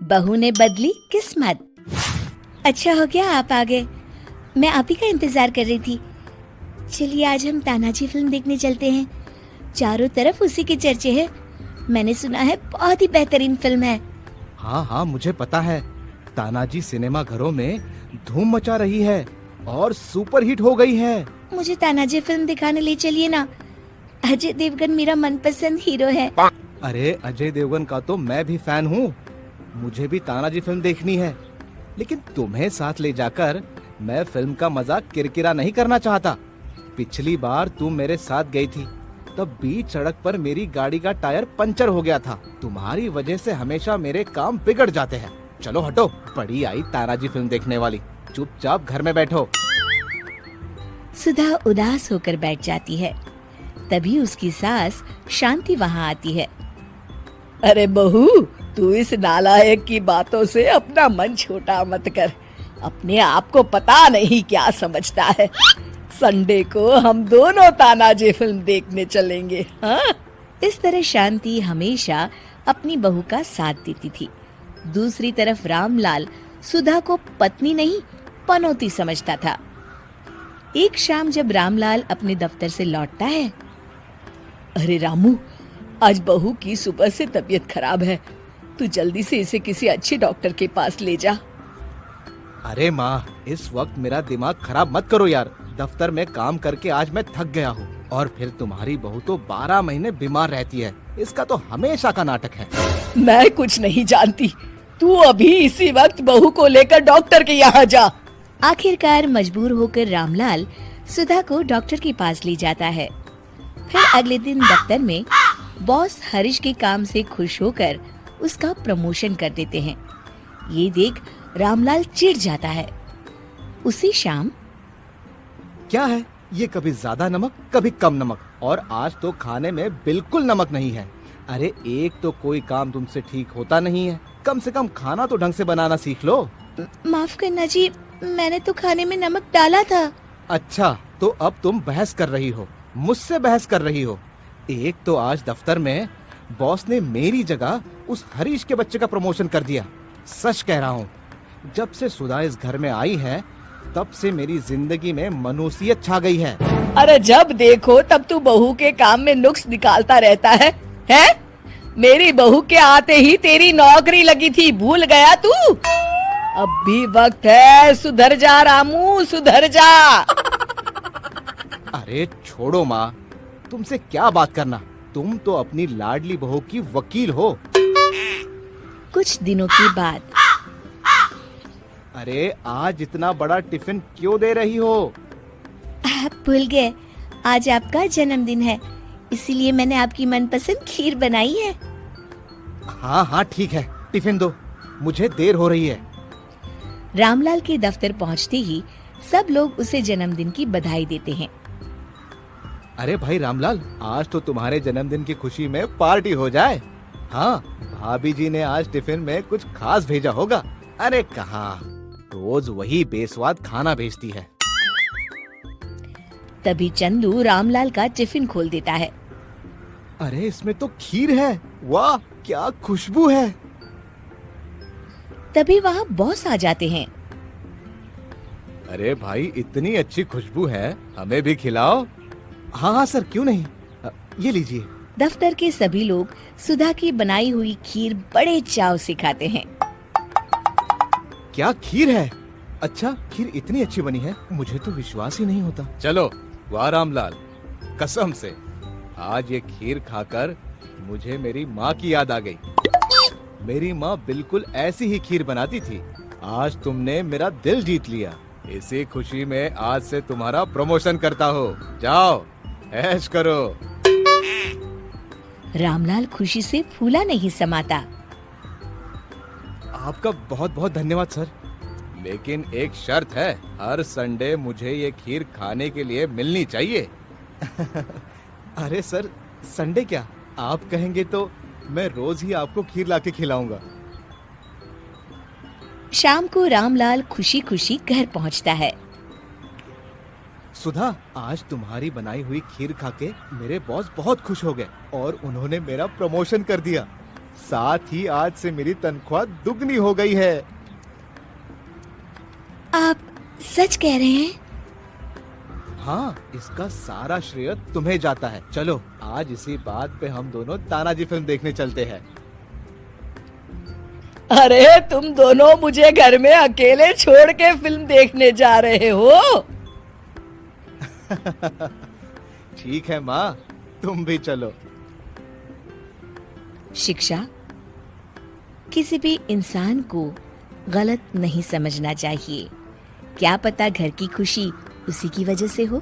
बहू ने बदली किस्मत। अच्छा हो गया आप आ गए, मैं आप ही का इंतजार कर रही थी। चलिए आज हम तानाजी फिल्म देखने चलते हैं, चारों तरफ उसी के चर्चे हैं। मैंने सुना है बहुत ही बेहतरीन फिल्म है। हाँ, मुझे पता है। तानाजी सिनेमा घरों में धूम मचा रही है और सुपर हिट हो गई है। मुझे तानाजी फिल्म दिखाने ले चलिए ना। अजय देवगन मेरा मनपसंद हीरो है। अरे अजय देवगन का तो मैं भी फैन हूँ। मुझे भी तानाजी फिल्म देखनी है, लेकिन तुम्हें साथ ले जाकर मैं फिल्म का मजा किरकिरा नहीं करना चाहता। पिछली बार तुम मेरे साथ गई थी, तब बीच सड़क पर मेरी गाड़ी का टायर पंचर हो गया था। तुम्हारी वजह से हमेशा मेरे काम बिगड़ जाते हैं। चलो हटो, बड़ी आई तानाजी फिल्म देखने वाली, चुपचाप घर में बैठो। सुधा उदास होकर बैठ जाती है। तभी उसकी सास शांति वहाँ आती है। अरे बहू, तू इस नालायक की बातों से अपना मन छोटा मत कर। अपने आप को पता नहीं क्या समझता है। संडे को हम दोनों तानाजी फिल्म देखने चलेंगे। हाँ? इस तरह शांति हमेशा अपनी बहू का साथ देती थी। दूसरी तरफ रामलाल सुधा को पत्नी नहीं पनौती समझता था। एक शाम जब रामलाल अपने दफ्तर से लौटता है। अरे रामू, आज बहू की सुबह से तबीयत खराब है, तू जल्दी से इसे किसी अच्छे डॉक्टर के पास ले जा। अरे माँ, इस वक्त मेरा दिमाग खराब मत करो यार। दफ्तर में काम करके आज मैं थक गया हूँ, और फिर तुम्हारी बहू तो 12 महीने बीमार रहती है। इसका तो हमेशा का नाटक है। मैं कुछ नहीं जानती, तू अभी इसी वक्त बहू को लेकर डॉक्टर के यहाँ जा। आखिरकार मजबूर होकर रामलाल सुधा को डॉक्टर के पास ले जाता है। फिर अगले दिन दफ्तर में बॉस हरीश के काम से खुश होकर उसका प्रमोशन कर देते हैं। ये देख रामलाल चिढ़ जाता है। उसी शाम क्या है ये, कभी ज्यादा नमक कभी कम नमक, और आज तो खाने में बिल्कुल नमक नहीं है। अरे एक तो कोई काम तुमसे ठीक होता नहीं है, कम से कम खाना तो ढंग से बनाना सीख लो। माफ करना जी, मैंने तो खाने में नमक डाला था। अच्छा, तो अब तुम बहस कर रही हो, मुझसे बहस कर रही हो। एक तो आज दफ्तर में बॉस ने मेरी जगह उस हरीश के बच्चे का प्रमोशन कर दिया। सच कह रहा हूँ, जब से सुधा इस घर में आई है तब से मेरी जिंदगी में मनुष्यत छा गई है। अरे जब देखो तब तू बहू के काम में नुक्स निकालता रहता है, हैं? मेरी बहू के आते ही तेरी नौकरी लगी थी, भूल गया तू? अब भी वक्त है, सुधर जा रामू, सुधर जा। अरे छोड़ो माँ, तुमसे क्या बात करना। तुम तो अपनी लाडली बहू की वकील हो। कुछ दिनों के बाद अरे आज इतना बड़ा टिफिन क्यों दे रही हो? आप भूल गए, आज आपका जन्मदिन है, इसीलिए मैंने आपकी मनपसंद खीर बनाई है। हाँ ठीक है, टिफिन दो, मुझे देर हो रही है। रामलाल के दफ्तर पहुंचते ही सब लोग उसे जन्मदिन की बधाई देते हैं। अरे भाई रामलाल, आज तो तुम्हारे जन्मदिन की खुशी में पार्टी हो जाए। हाँ, भाभी जी ने आज टिफिन में कुछ खास भेजा होगा। अरे कहाँ, रोज वही बेस्वाद खाना भेजती है। तभी चंदू रामलाल का टिफिन खोल देता है। अरे इसमें तो खीर है, वाह क्या खुशबू है। तभी वहाँ बॉस आ जाते हैं। अरे भाई, इतनी अच्छी खुशबू है, हमें भी खिलाओ। हाँ सर, क्यों नहीं, ये लीजिए। दफ्तर के सभी लोग सुधा की बनाई हुई खीर बड़े चाव से खाते हैं। क्या खीर है? अच्छा, खीर इतनी अच्छी बनी है, मुझे तो विश्वास ही नहीं होता। चलो, वाह रामलाल, कसम से आज ये खीर खाकर मुझे मेरी माँ की याद आ गई। मेरी माँ बिल्कुल ऐसी ही खीर बनाती थी। आज तुमने मेरा दिल जीत लिया। इसी खुशी में आज से तुम्हारा प्रमोशन करता हो। जाओ ऐश करो। रामलाल खुशी से फूला नहीं समाता। आपका बहुत बहुत धन्यवाद सर, लेकिन एक शर्त है, हर संडे मुझे ये खीर खाने के लिए मिलनी चाहिए। अरे सर, संडे क्या, आप कहेंगे तो मैं रोज ही आपको खीर लाके खिलाऊंगा। शाम को रामलाल खुशी खुशी घर पहुंचता है। सुधा, आज तुम्हारी बनाई हुई खीर खाके मेरे बॉस बहुत खुश हो गए और उन्होंने मेरा प्रमोशन कर दिया। साथ ही आज से मेरी तनख्वाह दुगनी हो गई है। आप सच कह रहे हैं? हाँ, इसका सारा श्रेय तुम्हें जाता है। चलो आज इसी बात पे हम दोनों तानाजी फिल्म देखने चलते हैं। अरे तुम दोनों मुझे घर में अकेले छोड़ के फिल्म देखने जा रहे हो? ठीक है माँ, तुम भी चलो। शिक्षा, किसी भी इंसान को गलत नहीं समझना चाहिए। क्या पता घर की खुशी उसी की वजह से हो।